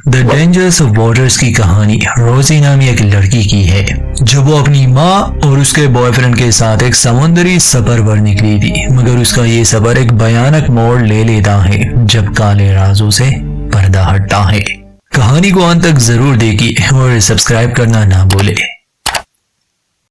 The dangers of waters की कहानी रोजी नामी एक लड़की की है जब वो अपनी माँ और उसके बॉयफ्रेंड के साथ एक समुद्री सफर पर निकली थी, मगर उसका ये सफर एक भयानक मोड़ ले लेता है जब काले राजों से पर्दा हटता है। कहानी को अंत तक जरूर देखिए और सब्सक्राइब करना ना भूले।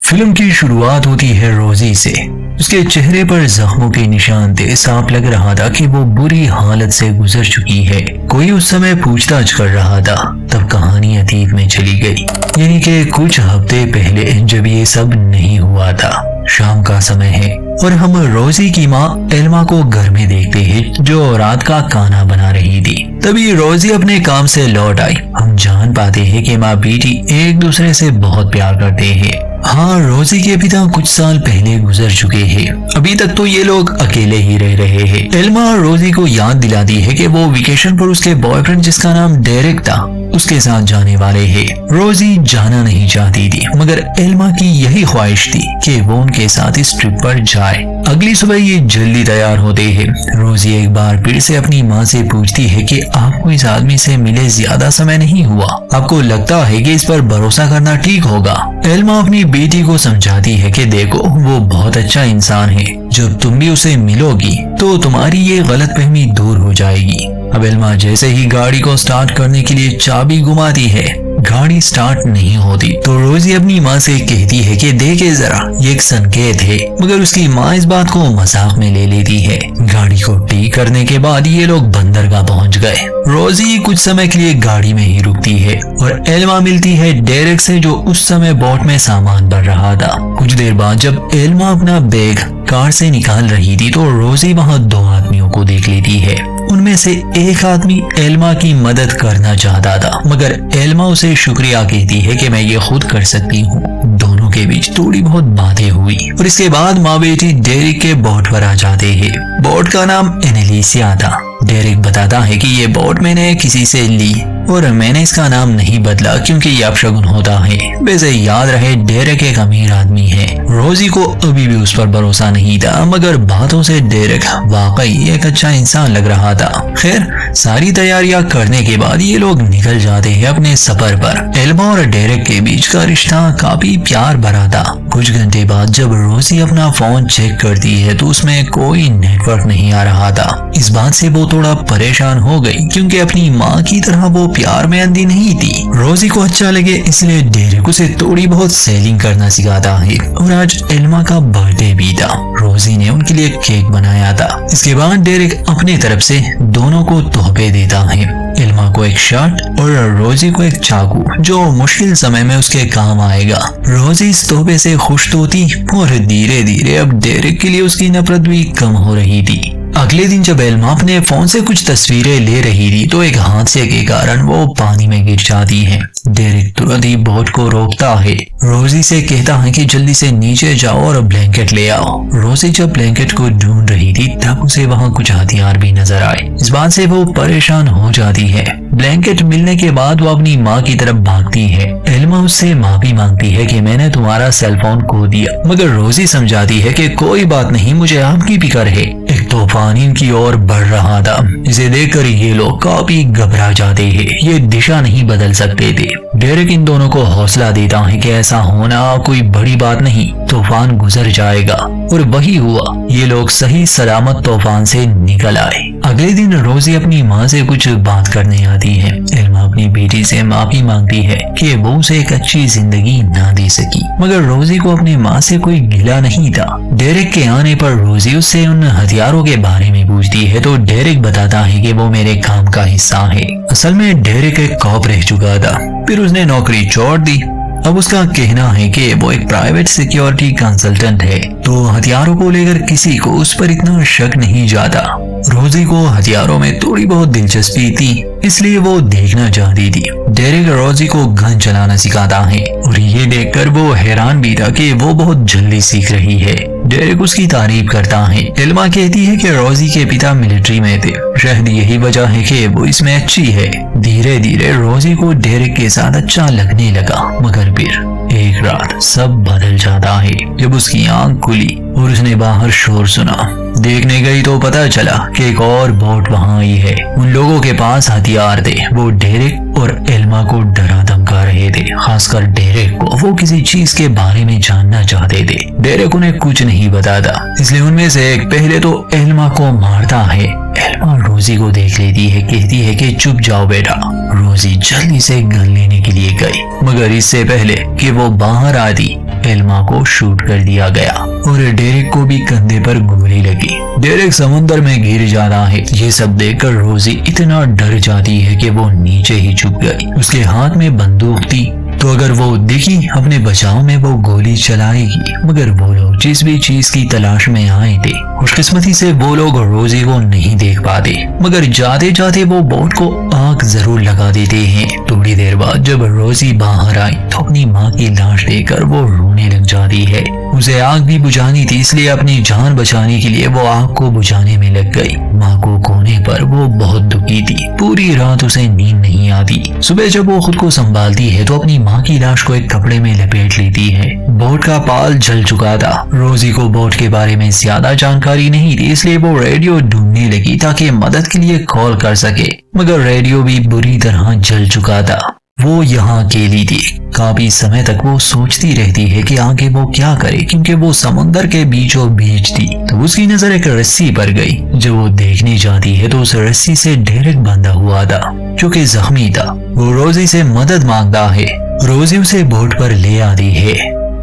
फिल्म की शुरुआत होती है रोजी से। उसके चेहरे पर जख्मों के निशान थे। साफ लग रहा था कि वो बुरी हालत से गुजर चुकी है। कोई उस समय पूछताछ कर रहा था। तब कहानी अतीत में चली गई, यानी कि कुछ हफ्ते पहले जब ये सब नहीं हुआ था। शाम का समय है और हम रोजी की माँ एल्मा को घर में देखते हैं जो रात का खाना बना रही थी। तभी रोजी अपने काम से लौट आई। हम जान पाते हैं कि माँ बेटी एक दूसरे से बहुत प्यार करते हैं। हाँ, रोजी के पिता कुछ साल पहले गुजर चुके हैं। अभी तक तो ये लोग अकेले ही रह रहे हैं। एल्मा रोजी को याद दिलाती है कि वो वेकेशन पर उसके बॉयफ्रेंड जिसका नाम डेरेक था उसके साथ जाने वाले हैं। रोजी जाना नहीं चाहती थी, मगर एल्मा की यही ख्वाहिश थी कि वो उनके साथ इस ट्रिप पर जाए। अगली सुबह ये जल्दी तैयार होते हैं। रोजी एक बार फिर से अपनी माँ से पूछती है कि आपको इस आदमी से मिले ज्यादा समय नहीं हुआ, आपको लगता है कि इस पर भरोसा करना ठीक होगा? एल्मा अपनी बेटी को समझाती है कि देखो, वो बहुत अच्छा इंसान है। जब तुम भी उसे मिलोगी तो तुम्हारी ये गलतफहमी दूर हो जाएगी। अब एल्मा जैसे ही गाड़ी को स्टार्ट करने के लिए चाबी घुमाती है, गाड़ी स्टार्ट नहीं होती तो रोजी अपनी माँ से कहती है कि देखे जरा, ये एक संकेत है। मगर उसकी माँ इस बात को मजाक में ले लेती है। गाड़ी को ठीक करने के बाद ये लोग बंदरगाह पहुँच गए। रोजी कुछ समय के लिए गाड़ी में ही रुकती है और एल्मा मिलती है डेरेक से जो उस समय बोट में सामान भर रहा था। कुछ देर बाद जब एल्मा अपना बैग कार से निकाल रही थी तो रोजी वहाँ दो आदमियों को देख लेती है। उनमें से एक आदमी एल्मा की मदद करना चाहता था, मगर एल्मा उसे शुक्रिया कहती है कि मैं ये खुद कर सकती हूँ। दोनों के बीच थोड़ी बहुत बातें हुई और इसके बाद माँ बेटी डेरिक के बोट पर आ जाते हैं। बोट का नाम एनेलिसिया था। डेरिक बताता है कि ये बोट मैंने किसी से ली और मैंने इसका नाम नहीं बदला क्योंकि ये अपशगुन होता है। वैसे याद रहे, डेरेक एक अमीर आदमी है। रोजी को अभी भी उस पर भरोसा नहीं था, मगर बातों से डेरेक वाकई एक अच्छा इंसान लग रहा था। खैर, सारी तैयारियां करने के बाद ये लोग निकल जाते हैं अपने सफर पर। एल्मा और डेरेक के बीच का रिश्ता काफी प्यार भरा था। कुछ घंटे बाद जब रोजी अपना फोन चेक करती है तो उसमें कोई नेटवर्क नहीं आ रहा था। इस बात से वो थोड़ा परेशान हो गई क्योंकि अपनी माँ की तरह वो प्यार में अंधी नहीं थी। रोजी को अच्छा लगे इसलिए डेरेक उसे थोड़ी बहुत सेलिंग करना सिखाता है। और आज एल्मा का बर्थडे भी था। रोजी ने उनके लिए केक बनाया था। इसके बाद डेरेक अपने तरफ से दोनों को तोहफे देता है। एल्मा को एक शर्ट और रोजी को एक चाकू जो मुश्किल समय में उसके काम आएगा। रोजी इस तोहफे से खुश तो थी और धीरे धीरे अब डेरेक के लिए उसकी नफरत भी कम हो रही थी। अगले दिन जब एल्मा अपने फोन से कुछ तस्वीरें ले रही थी तो एक हादसे के कारण वो पानी में गिर जाती है। डेरेक तुरंत ही बोट को रोकता है। रोजी से कहता है कि जल्दी से नीचे जाओ और ब्लैंकेट ले आओ। रोजी जब ब्लैंकेट को ढूंढ रही थी तब उसे वहाँ कुछ हथियार भी नजर आए। इस बात से वो परेशान हो जाती है। ब्लैंकेट मिलने के बाद वो अपनी माँ की तरफ भागती है। एल्मा उससे माफी मांगती है कि मैंने तुम्हारा सेलफोन खो दिया, मगर रोजी समझाती है कि कोई बात नहीं, मुझे आपकी फिक्र है। एक तूफान इनकी ओर बढ़ रहा था। इसे देखकर ये लोग काफी घबरा जाते हैं। ये दिशा नहीं बदल सकते थे। डेरेक इन दोनों को हौसला देता है कि ऐसा होना कोई बड़ी बात नहीं, तूफान गुजर जाएगा। और वही हुआ, ये लोग सही सलामत तूफान से निकल आए। अगले दिन रोजी अपनी माँ से कुछ बात करने आती है। एल्मा अपनी बेटी से माफी मांगती है कि वो उसे एक अच्छी जिंदगी ना दे सकी, मगर रोजी को अपनी माँ से कोई गिला नहीं था। डेरेक के आने पर रोजी उससे उन हथियारों के बारे में पूछती है तो डेरेक बताता है कि वो मेरे काम का हिस्सा है। असल में डेरेक एक कॉप रह चुका था, फिर उसने नौकरी छोड़ दी। अब उसका कहना है कि वो एक प्राइवेट सिक्योरिटी कंसल्टेंट है, तो हथियारों को लेकर किसी को उस पर इतना शक नहीं जाता। रोजी को हथियारों में थोड़ी बहुत दिलचस्पी थी, इसलिए वो देखना चाहती थी। डेरेक रोजी को गन चलाना सिखाता है और ये देखकर वो हैरान भी था कि वो बहुत जल्दी सीख रही है। डेरेक उसकी तारीफ करता है। एल्मा कहती है कि रोजी के पिता मिलिट्री में थे, शायद यही वजह है कि वो इसमें अच्छी है। धीरे धीरे रोजी को डेरेक के साथ अच्छा लगने लगा, मगर फिर एक रात सब बदल जाता है जब उसकी आंख खुली और उसने बाहर शोर सुना। देखने गई तो पता चला कि एक और बोट वहां आई है। उन लोगों के पास हथियार थे। वो डेरेक और एल्मा को डरा धमका रहे थे, खासकर डेरेक को। वो किसी चीज के बारे में जानना चाहते थे। डेरेक उन्हें कुछ नहीं बताता, इसलिए उनमें से एक पहले तो एल्मा को मारता है। एल्मा रोजी को देख लेती है, कहती है कि चुप जाओ बेटा। रोजी जल्दी से गन लेने के लिए गई, मगर इससे पहले कि वो बाहर आती एल्मा को शूट कर दिया गया और डेरेक को भी कंधे पर गोली लगी। डेरेक समुद्र में गिर जाता है। ये सब देखकर रोजी इतना डर जाती है कि वो नीचे ही छुप गई। उसके हाथ में बंदूक थी, तो अगर वो दिखी अपने बचाव में वो गोली चलाएगी। मगर वो लोग जिस भी चीज की तलाश में आए थे, खुशकिस्मती से वो लोग रोजी को नहीं देख पाते, मगर जाते जाते वो बोट को आग जरूर लगा देते हैं। थोड़ी देर बाद जब रोजी बाहर आई तो अपनी माँ की लाश देखकर वो रोने लग जाती है। उसे आग भी बुझानी थी, इसलिए अपनी जान बचाने के लिए वो आग को बुझाने में लग गई। माँ को खोने पर वो बहुत दुखी थी। पूरी रात उसे नींद नहीं आती। सुबह जब वो खुद को संभालती है तो अपनी माँ की लाश को एक कपड़े में लपेट लेती है। बोट का पाल जल चुका था। रोजी को बोट के बारे में ज्यादा जानकारी नहीं थी, इसलिए वो रेडियो ढूंढने लगी ताकि मदद के लिए कॉल कर सके, मगर रेडियो भी बुरी तरह जल चुका था। वो यहाँ अकेली थी। काफी समय तक वो सोचती रहती है कि आगे वो क्या करे, क्योंकि वो समुद्र के बीचों बीच थी। तो उसकी नजर एक रस्सी पर गई। जब वो देखने जाती है तो उस रस्सी से डेरेक बंधा हुआ था, जो कि जख्मी था। वो रोजी से मदद मांगता है। रोजी उसे बोट पर ले आती है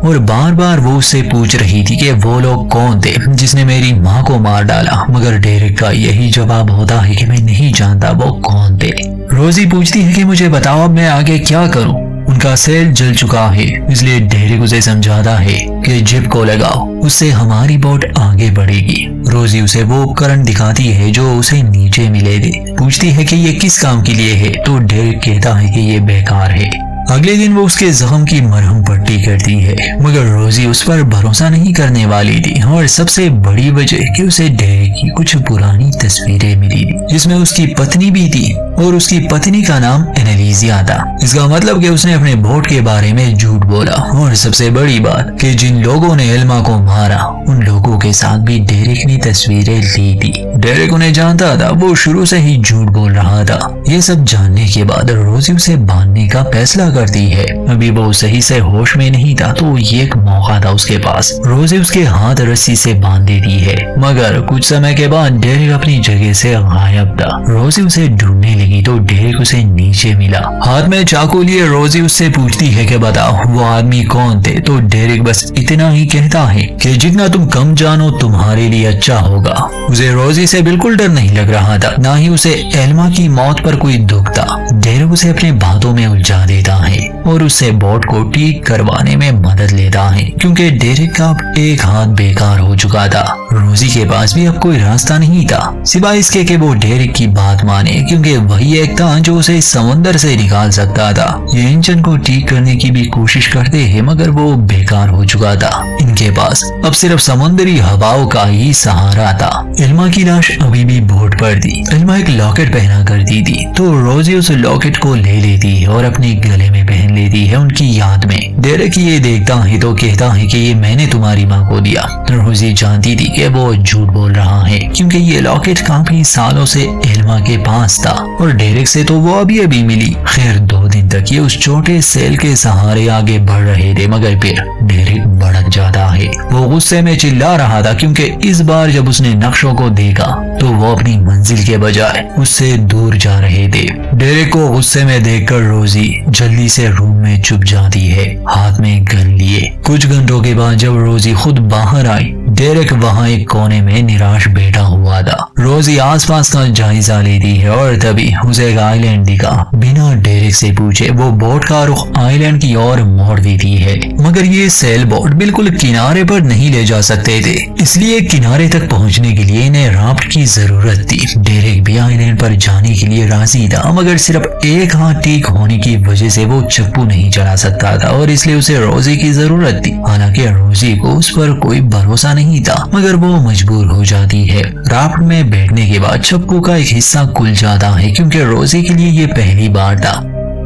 और बार बार वो उससे पूछ रही थी कि वो लोग कौन थे जिसने मेरी माँ को मार डाला, मगर डेरेक का यही जवाब होता है कि मैं नहीं जानता वो कौन थे। रोजी पूछती है कि मुझे बताओ अब मैं आगे क्या करूं। उनका सेल जल चुका है, इसलिए डेरेक उसे समझाता है कि जिप को लगाओ, उससे हमारी बोट आगे बढ़ेगी। रोजी उसे वो उपकरण दिखाती है जो उसे नीचे मिले थे। पूछती है कि ये किस काम के लिए है, तो डेरेक कहता है कि ये बेकार है। अगले दिन वो उसके जख्म की मरहम पट्टी करती है, मगर रोजी उस पर भरोसा नहीं करने वाली थी। और सबसे बड़ी वजह कि उसे डेरेक की कुछ पुरानी तस्वीरें मिली थी, जिसमें उसकी पत्नी भी थी और उसकी पत्नी का नाम एनालिजिया था। इसका मतलब कि उसने अपने बोट के बारे में झूठ बोला। और सबसे बड़ी बात कि जिन लोगों ने एल्मा को मारा, उन लोगों के साथ भी डेरेक ने तस्वीरें ली थी। डेरेक उन्हें जानता था, वो शुरू से ही झूठ बोल रहा था। ये सब जानने के बाद रोजी उसे बांधने का फैसला करती है। अभी वो सही से होश में नहीं था, तो ये एक मौका था उसके पास। रोजी उसके हाथ रस्सी से बांध देती है, मगर कुछ समय के बाद डेरेक अपनी जगह से गायब था। रोजी उसे ढूंढने लगी तो डेरेक उसे नीचे मिला। हाथ में चाकू लिए रोजी उससे पूछती है कि बताओ वो आदमी कौन थे, तो डेरेक बस इतना ही कहता है कि जितना तुम कम जानो तुम्हारे लिए अच्छा होगा। उसे रोजी से बिल्कुल डर नहीं लग रहा था, ना ही उसे एल्मा की मौत पर कोई दुख था। डेरेक उसे अपने बातों में उलझा देता है और उससे बोट को ठीक करवाने में मदद लेता है, क्योंकि डेरेक का एक हाथ बेकार हो चुका था। रोजी के पास भी अब कोई रास्ता नहीं था सिवाय इसके कि वो डेरेक की बात माने, क्योंकि वही एक था जो उसे इस समुद्र से निकाल सकता था। ये इंजन को ठीक करने की भी कोशिश करते हैं, मगर वो बेकार हो चुका था। इनके पास अब सिर्फ समुद्री हवाओं का ही सहारा था। एल्मा की लाश अभी भी बोट पर थी। एल्मा एक लॉकेट पहना करती थी, तो रोजी उस लॉकेट को ले लेती है और अपने गले में पहन लेती है उनकी याद में। डेरेक ये देखता है तो कहता है कि ये मैंने तुम्हारी माँ को दिया। रोजी जानती थी कि वो झूठ बोल रहा है, क्योंकि ये लॉकेट काफी सालों से एल्मा के पास था और डेरेक से तो वो अभी अभी मिली। खैर 2 दिन तक ये उस छोटे सेल के सहारे आगे बढ़ रहे थे, मगर फिर डेरेक भड़क जाता है। वो गुस्से में चिल्ला रहा था, क्योंकि इस बार जब उसने नक्शों को देखा तो वो अपनी मंजिल के बजाय उससे दूर जा रहे थे। डेरेक को गुस्से में देखकर रोजी जल्दी से रूम में छुप जाती है, हाथ में गन लिए। कुछ घंटों के बाद जब रोजी खुद बाहर आई, डेरेक वहाँ एक कोने में निराश बैठा हुआ था। रोजी आसपास का जायजा लेती है और तभी उसे एक आइलैंड दिखा। बिना डेरेक से पूछे वो बोट का रुख आइलैंड की ओर मोड़ देती है, मगर ये सेल बोट बिल्कुल किनारे पर नहीं ले जा सकते थे, इसलिए किनारे तक पहुँचने के लिए इन्हें राफ्ट की जरूरत थी। डेरेक भी आइलैंड पर जाने के लिए राजी था, मगर सिर्फ एक हाथ ठीक होने की वजह से वो चप्पू नहीं चला सकता था और इसलिए उसे रोजी की जरूरत थी। हालांकि रोजी को उस पर कोई भरोसा नहीं था, मगर वो मजबूर हो जाती है। राफ्ट में बैठने के बाद चप्पू का एक हिस्सा खुल जाता है, क्योंकि रोजी के लिए ये पहली बार था।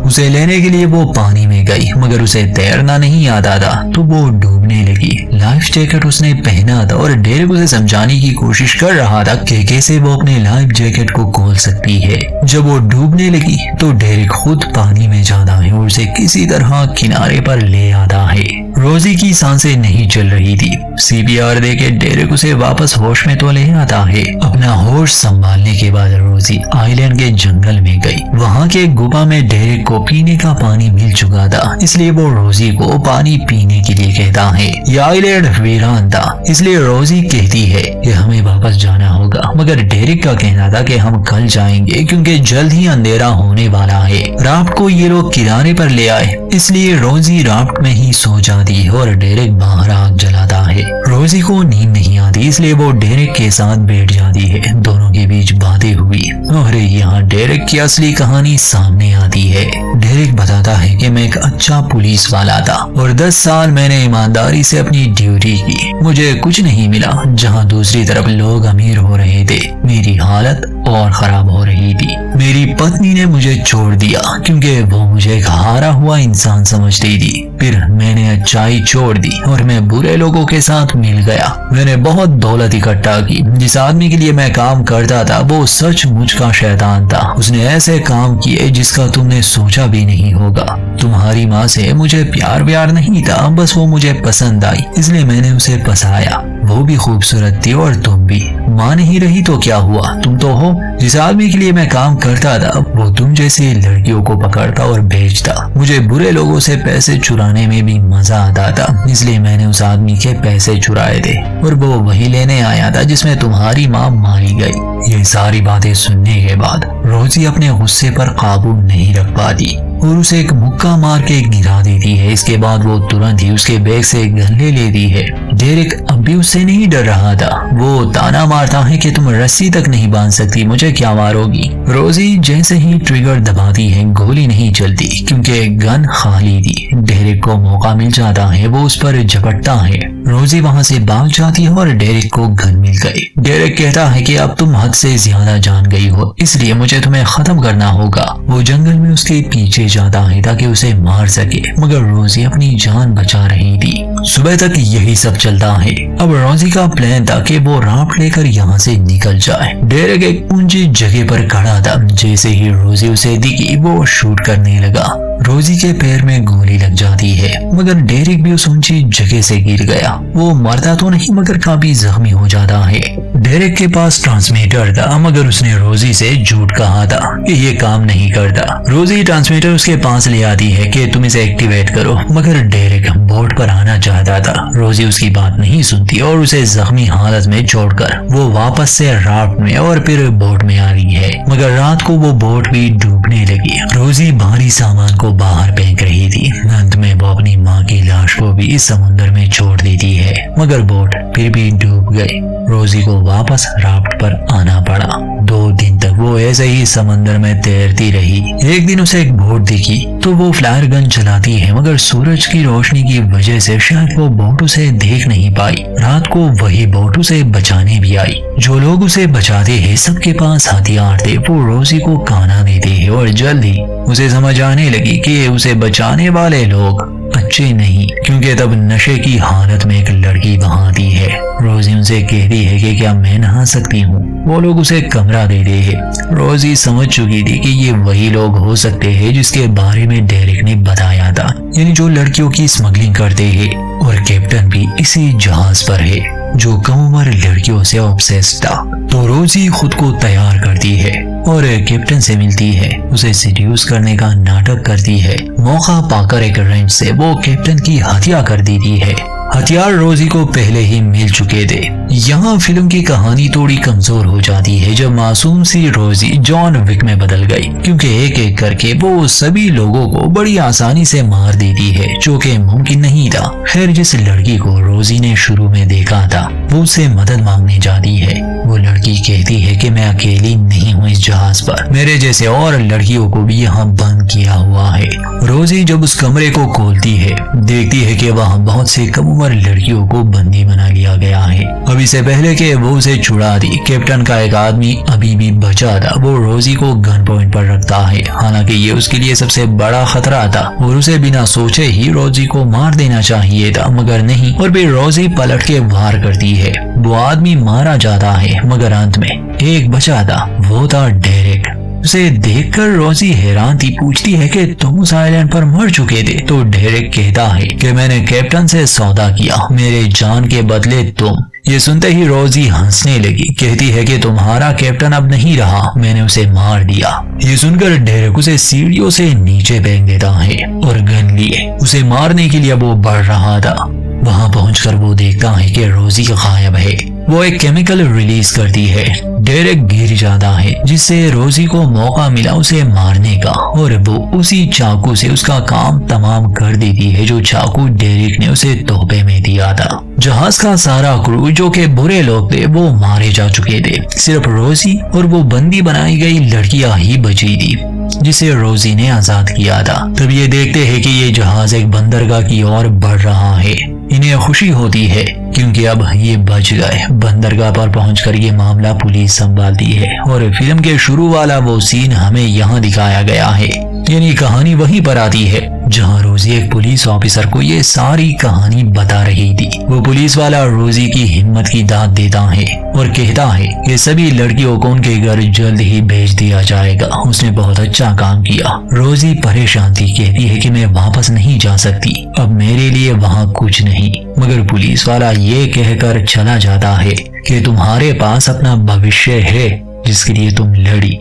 उसे लेने के लिए वो पानी में गई मगर उसे तैरना नहीं आता था तो वो डूबने लगी। लाइफ जैकेट उसने पहना था और डेरेक उसे समझाने की कोशिश कर रहा था कि कैसे वो अपने लाइफ जैकेट को खोल सकती है। जब वो डूबने लगी तो डेरेक खुद पानी में जाता है और उसे किसी तरह किनारे पर ले आता है। रोजी की सांसें नहीं चल रही थी। सीपीआर देके डेरेक उसे वापस होश में तो ले आता है। अपना होश संभालने के बाद रोजी आइलैंड के जंगल में गई। वहाँ के गुफा में डेरेक को पीने का पानी मिल चुका था, इसलिए वो रोजी को पानी पीने के लिए कहता है। यह आइलैंड वीरान था, इसलिए रोजी कहती है कि हमें वापस जाना होगा, मगर डेरेक का कहना था कि हम कल जाएंगे क्योंकि जल्द ही अंधेरा होने वाला है। राफ्ट को ये लोग किनारे पर ले आए, इसलिए रोजी राफ्ट में ही सो जाती है और डेरेक बाहर आग जलाता है। रोजी को नींद नहीं आती, इसलिए वो डेरेक के साथ बैठ जाती है। दोनों के बीच बातें हुई और यहाँ डेरेक की असली कहानी सामने आती है। डेरेक बताता है कि मैं एक अच्छा पुलिस वाला था और 10 साल मैंने ईमानदारी से अपनी ड्यूटी की। मुझे कुछ नहीं मिला, जहाँ दूसरी तरफ लोग अमीर हो रहे थे मेरी हालत और खराब हो रही थी। मेरी पत्नी ने मुझे छोड़ दिया क्योंकि वो मुझे एक हारा हुआ इंसान समझती थी। फिर मैंने अच्छाई छोड़ दी और मैं बुरे लोगों के साथ मिल गया। मैंने बहुत दौलत इकट्ठा की। जिस आदमी के लिए मैं काम करता था वो सचमुच का शैतान था। उसने ऐसे काम किए जिसका तुमने सोचा भी नहीं होगा। तुम्हारी माँ से मुझे प्यार नहीं था, बस वो मुझे पसंद आई इसलिए मैंने उसे फंसाया। वो भी खूबसूरत थी और तुम भी। माँ नहीं रही तो क्या हुआ, तुम तो हो। जिस आदमी के लिए मैं काम करता था वो तुम जैसी लड़कियों को पकड़ता और बेचता। मुझे बुरे लोगों से पैसे चुराने में भी मजा आता था, इसलिए मैंने उस आदमी के पैसे चुराए थे और वो वही लेने आया था जिसमें तुम्हारी माँ मारी गई। ये सारी बातें सुनने के बाद रोजी अपने गुस्से पर काबू नहीं रख पाती और उसे एक मुक्का मार के गिरा देती है। इसके बाद वो तुरंत ही उसके बैग से गन ले लेती है। डेरेक अब भी उससे नहीं डर रहा था। वो ताना मारता है कि तुम रस्सी तक नहीं बांध सकती, मुझे क्या मारोगी। रोजी जैसे ही ट्रिगर दबाती है गोली नहीं चलती क्योंकि गन खाली थी। डेरेक को मौका मिल जाता है, वो उस पर झपटता है। रोजी वहाँ से भाग जाती है और डेरेक को गन मिल गई। डेरेक कहता है कि अब तुम हद से ज्यादा जान गई हो, इसलिए मुझे तुम्हें खत्म करना होगा। वो जंगल में उसके पीछे जाता है ताकि उसे मार सके, मगर रोजी अपनी जान बचा रही थी। सुबह तक यही सब चलता है। अब रोजी का प्लान था कि वो राफ्ट लेकर यहाँ से निकल जाए। डेरेक एक ऊंची जगह पर खड़ा था। जैसे ही रोजी उसे दिखी वो शूट करने लगा। रोजी के पैर में गोली लग जाती है, मगर डेरेक भी उस ऊंची जगह से गिर गया। वो मरता तो नहीं मगर काफी जख्मी हो जाता है। डेरेक के पास ट्रांसमीटर था, मगर उसने रोजी से झूठ कहा था कि ये काम नहीं करता। रोजी ट्रांसमीटर उसके पास ले आती है कि तुम इसे एक्टिवेट करो, मगर डेरेक बोट पर आना चाहता था। रोजी उसकी बात नहीं सुनती और उसे जख्मी हालत में छोड़कर वो वापस से राफ्ट में और फिर बोट में आ रही है, मगर रात को वो बोट भी डूबने लगी। रोजी भारी सामान को बाहर फेंक रही थी। अंत में वो अपनी माँ की लाश को भी इस समुद्र में छोड़ देती है, मगर बोट फिर भी डूब गई। रोजी को वापस राफ्ट पर आना पड़ा। 2 दिन तक वो ऐसे ही समंदर में तैरती रही। एक दिन उसे एक बोट दिखी तो वो फ्लायर गन चलाती है, मगर सूरज की रोशनी की वजह से शायद वो बोट उसे देख नहीं पाई। रात को वही बोट उसे बचाने भी आई। जो लोग उसे बचाते हैं सबके पास हथियार थे। वो रोजी को खाना देते हैं और जल्दी उसे समझ आने लगी कि उसे बचाने वाले लोग अच्छे नहीं, क्योंकि तब नशे की हालत में एक लड़की वहां आती है। रोजी उनसे कहती है कि क्या मैं नहा सकती हूँ। वो लोग उसे कमरा देते हैं। रोजी समझ चुकी थी कि ये वही लोग हो सकते हैं जिसके बारे में डेरेक ने बताया था, यानी जो लड़कियों की स्मगलिंग करते हैं। और कैप्टन भी इसी जहाज पर है जो कम उम्र लड़कियों से ऑब्सेस्ड था। तो रोजी खुद को तैयार करती है और कैप्टन से मिलती है, उसे सीड्यूस करने का नाटक करती है। मौका पाकर एक रेंच से वो कैप्टन की हत्या कर देती है। हथियार रोजी को पहले ही मिल चुके थे। यहाँ फिल्म की कहानी थोड़ी कमजोर हो जाती है जब मासूम सी रोजी जॉन विक में बदल गई, क्योंकि एक एक करके वो सभी लोगों को बड़ी आसानी से मार देती है, जो कि मुमकिन नहीं था। खैर, जिस लड़की को रोजी ने शुरू में देखा था वो उससे मदद मांगने जाती है। वो लड़की कहती है कि मैं अकेली नहीं हूँ इस जहाज पर, मेरे जैसे और लड़कियों को भी यहाँ बंद किया हुआ है। रोजी जब उस कमरे को खोलती है देखती है कि वहाँ बहुत से कम उम्र पर लड़कियों को बंदी बना लिया गया है। अब इससे पहले कि वो उसे छुड़ा दी, कैप्टन का एक आदमी अभी भी बचा था। वो रोजी को गन पॉइंट पर रखता है, हालांकि ये उसके लिए सबसे बड़ा खतरा था और उसे बिना सोचे ही रोजी को मार देना चाहिए था, मगर नहीं। और फिर रोजी पलट के वार करती है। वो आदमी मारा जाता है, मगर अंत में एक बचा था, वो था डेरेक। उसे देखकर रोजी हैरान थी, पूछती है कि तुम उस आइलैंड पर मर चुके थे। तो डेरेक कहता है कि मैंने कैप्टन से सौदा किया, मेरे जान के बदले तुम। ये सुनते ही रोजी हंसने लगी, कहती है कि तुम्हारा कैप्टन अब नहीं रहा, मैंने उसे मार दिया। ये सुनकर डेरेक उसे सीढ़ियों से नीचे फेंक देता है और गन लिए उसे मारने के लिए वो बढ़ रहा था। वहां पहुंचकर वो देखता है कि रोजी गायब है। वो एक केमिकल रिलीज करती है, डेरेक गिर जाता है, जिससे रोजी को मौका मिला उसे मारने का और वो उसी चाकू से उसका काम तमाम कर देती है जो चाकू डेरेक ने उसे तोहफे में दिया था। जहाज का सारा क्रू जो के बुरे लोग थे वो मारे जा चुके थे, सिर्फ रोजी और वो बंदी बनाई गई लड़कियां ही बची थी जिसे रोजी ने आजाद किया था। तब ये देखते हैं कि ये जहाज एक बंदरगाह की ओर बढ़ रहा है। इन्हें खुशी होती है क्योंकि अब ये बच गए। बंदरगाह पर पहुंचकर ये मामला पुलिस संभालती है और फिल्म के शुरू वाला वो सीन हमें यहाँ दिखाया गया है, यानी कहानी वहीं पर आती है जहाँ रोजी एक पुलिस ऑफिसर को ये सारी कहानी बता रही थी। वो पुलिस वाला रोजी की हिम्मत की दाद देता है और कहता है कि सभी लड़कियों को उनके घर जल्द ही भेज दिया जाएगा, उसने बहुत अच्छा काम किया। रोजी परेशान थी, कहती है कि मैं वापस नहीं जा सकती, अब मेरे लिए वहाँ कुछ नहीं। मगर पुलिस वाला ये कहकर चला जाता है कि तुम्हारे पास अपना भविष्य है जिसके लिए तुम लड़ी।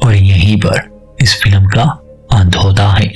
और यहीं पर इस फिल्म का अंत होता है।